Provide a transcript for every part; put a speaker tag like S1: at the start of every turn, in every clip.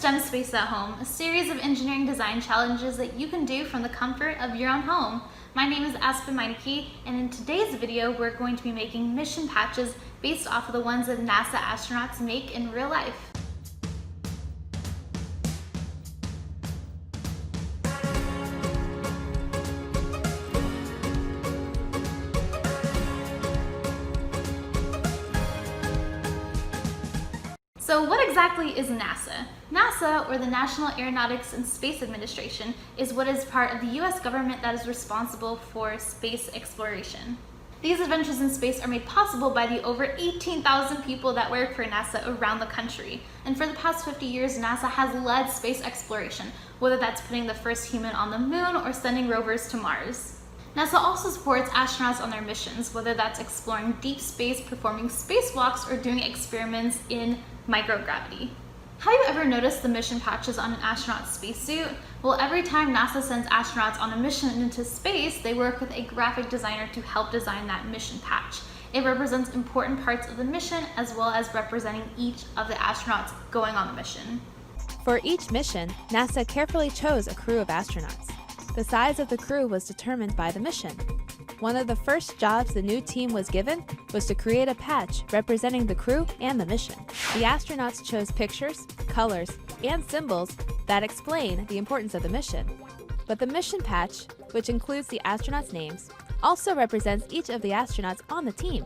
S1: STEMSpaceAt Home, a series of engineering design challenges that you can do from the comfort of your own home. My name is Aspen Meineke, and in today's video, we're going to be making mission patches based off of the ones that NASA astronauts make in real life. So what exactly is NASA? NASA, or the National Aeronautics and Space Administration, is what is part of the US government that is responsible for space exploration. These adventures in space are made possible by the over 18,000 people that work for NASA around the country. And for the past 50 years, NASA has led space exploration, whether that's putting the first human on the moon or sending rovers to Mars. NASA also supports astronauts on their missions, whether that's exploring deep space, performing spacewalks, or doing experiments in microgravity. Have you ever noticed the mission patches on an astronaut's spacesuit? Well, every time NASA sends astronauts on a mission into space, they work with a graphic designer to help design that mission patch. It represents important parts of the mission as well as representing each of the astronauts going on the mission.
S2: For each mission, NASA carefully chose a crew of astronauts. The size of the crew was determined by the mission. One of the first jobs the new team was given was to create a patch representing the crew and the mission. The astronauts chose pictures, colors, and symbols that explain the importance of the mission. But the mission patch, which includes the astronauts' names, also represents each of the astronauts on the team.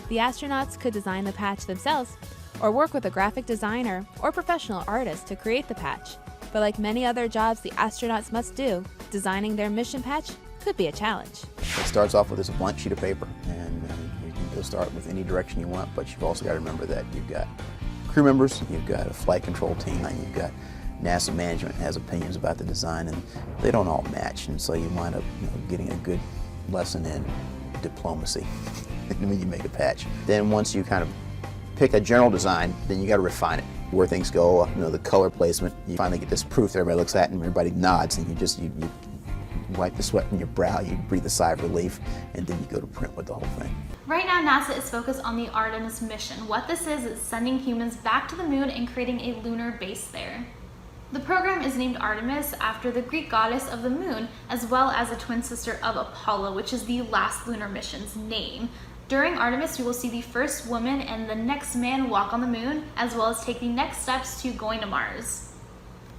S2: The astronauts could design the patch themselves or work with a graphic designer or professional artist to create the patch. But like many other jobs the astronauts must do, designing their mission patch could be a challenge.
S3: It starts off with this blank sheet of paper, and you can go start with any direction you want, but you've also got to remember that you've got crew members, you've got a flight control team, and you've got NASA management has opinions about the design, and they don't all match, and so you wind up getting a good lesson in diplomacy when you make a patch. Then once you kind of pick a general design, then you got to refine it. Where things go, the color placement, you finally get this proof that everybody looks at and everybody nods, and you wipe the sweat from your brow, you breathe a sigh of relief, and then you go to print with the whole thing.
S1: Right now, NASA is focused on the Artemis mission. What this is sending humans back to the moon and creating a lunar base there. The program is named Artemis after the Greek goddess of the moon, as well as a twin sister of Apollo, which is the last lunar mission's name. During Artemis, you will see the first woman and the next man walk on the moon, as well as take the next steps to going to Mars.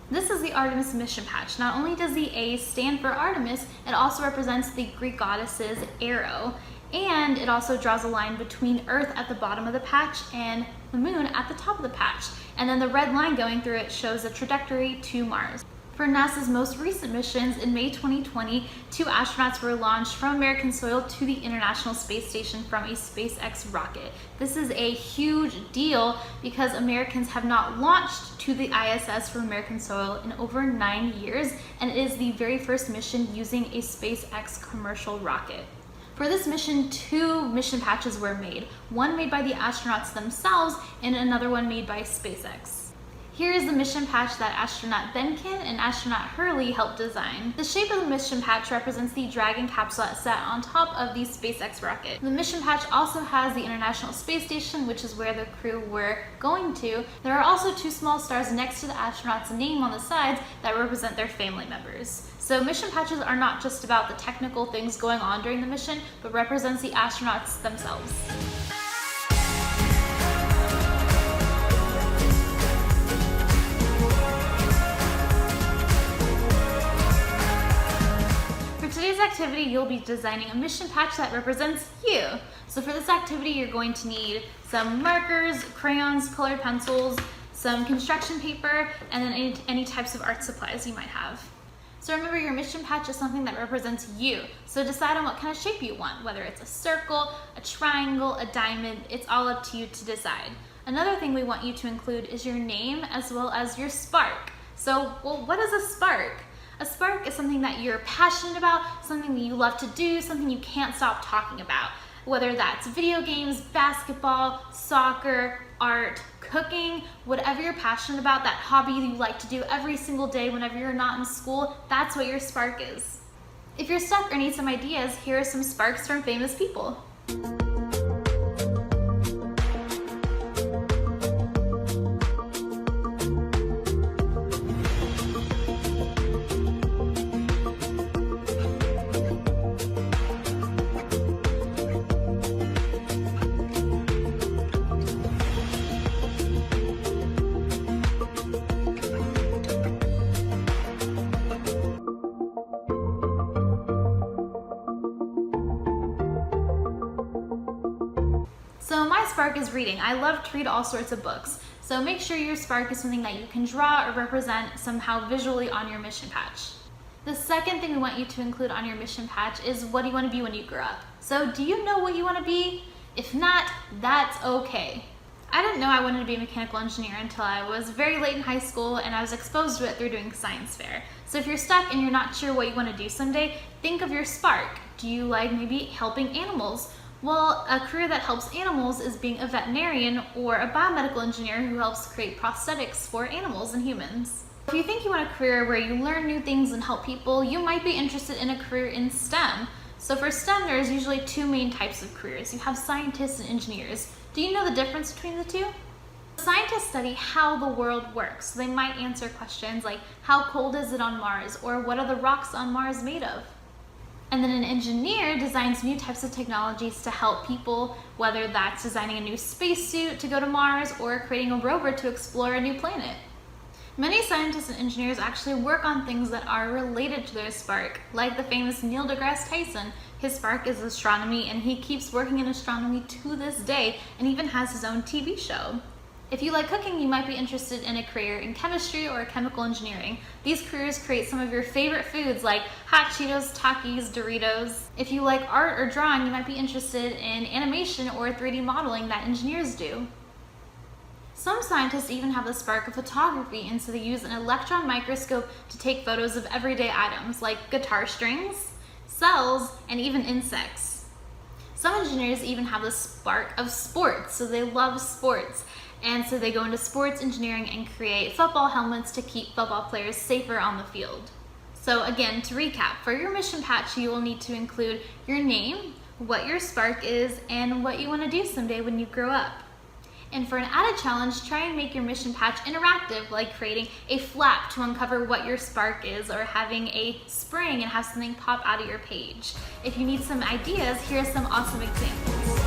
S1: This is the Artemis mission patch. Not only does the A stand for Artemis, it also represents the Greek goddess's arrow, and it also draws a line between Earth at the bottom of the patch and the moon at the top of the patch. And then the red line going through it shows a trajectory to Mars. For NASA's most recent missions, in May 2020, 2 astronauts were launched from American soil to the International Space Station from a SpaceX rocket. This is a huge deal because Americans have not launched to the ISS from American soil in over 9 years, and it is the very first mission using a SpaceX commercial rocket. For this mission, 2 mission patches were made, one made by the astronauts themselves and another one made by SpaceX. Here is the mission patch that astronaut Benkin and astronaut Hurley helped design. The shape of the mission patch represents the Dragon capsule that sat on top of the SpaceX rocket. The mission patch also has the International Space Station, which is where the crew were going to. There are also 2 small stars next to the astronaut's name on the sides that represent their family members. So mission patches are not just about the technical things going on during the mission, but represents the astronauts themselves. For today's activity, you'll be designing a mission patch that represents you. So for this activity, you're going to need some markers, crayons, colored pencils, some construction paper, and then any types of art supplies you might have. So remember, your mission patch is something that represents you. So decide on what kind of shape you want, whether it's a circle, a triangle, a diamond, it's all up to you to decide. Another thing we want you to include is your name as well as your spark. So, well, what is a spark? A spark is something that you're passionate about, something that you love to do, something you can't stop talking about. Whether that's video games, basketball, soccer, art, cooking, whatever you're passionate about, that hobby you like to do every single day whenever you're not in school, that's what your spark is. If you're stuck or need some ideas, here are some sparks from famous people. spark is reading. I love to read all sorts of books. So make sure your spark is something that you can draw or represent somehow visually on your mission patch. The second thing we want you to include on your mission patch is what do you want to be when you grow up? So do you know what you want to be? If not, that's okay. I didn't know I wanted to be a mechanical engineer until I was very late in high school, and I was exposed to it through doing science fair. So if you're stuck and you're not sure what you want to do someday, think of your spark. Do you like maybe helping animals? Well, a career that helps animals is being a veterinarian or a biomedical engineer who helps create prosthetics for animals and humans. If you think you want a career where you learn new things and help people, you might be interested in a career in STEM. So for STEM, there's usually two main types of careers. You have scientists and engineers. Do you know the difference between the two? Scientists study how the world works. So they might answer questions like, how cold is it on Mars? Or what are the rocks on Mars made of? And then an engineer designs new types of technologies to help people, whether that's designing a new spacesuit to go to Mars or creating a rover to explore a new planet. Many scientists and engineers actually work on things that are related to their spark, like the famous Neil deGrasse Tyson. His spark is astronomy, and he keeps working in astronomy to this day and even has his own TV show. If you like cooking, you might be interested in a career in chemistry or chemical engineering. These careers create some of your favorite foods like hot Cheetos, Takis, Doritos. If you like art or drawing, you might be interested in animation or 3D modeling that engineers do. Some scientists even have the spark of photography, and so they use an electron microscope to take photos of everyday items like guitar strings, cells, and even insects. Some engineers even have the spark of sports, so they love sports. And so they go into sports engineering and create football helmets to keep football players safer on the field. So again, to recap, for your mission patch, you will need to include your name, what your spark is, and what you want to do someday when you grow up. And for an added challenge, try and make your mission patch interactive, like creating a flap to uncover what your spark is, or having a spring and have something pop out of your page. If you need some ideas, here are some awesome examples.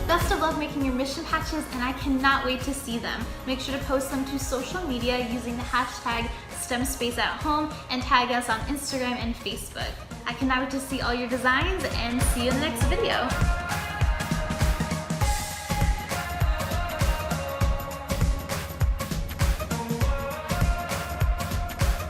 S1: Best of luck making your mission patches, and I cannot wait to see them. Make sure to post them to social media using the hashtag STEMSpaceAtHome and tag us on Instagram and Facebook. I cannot wait to see all your designs, and see you in the next video.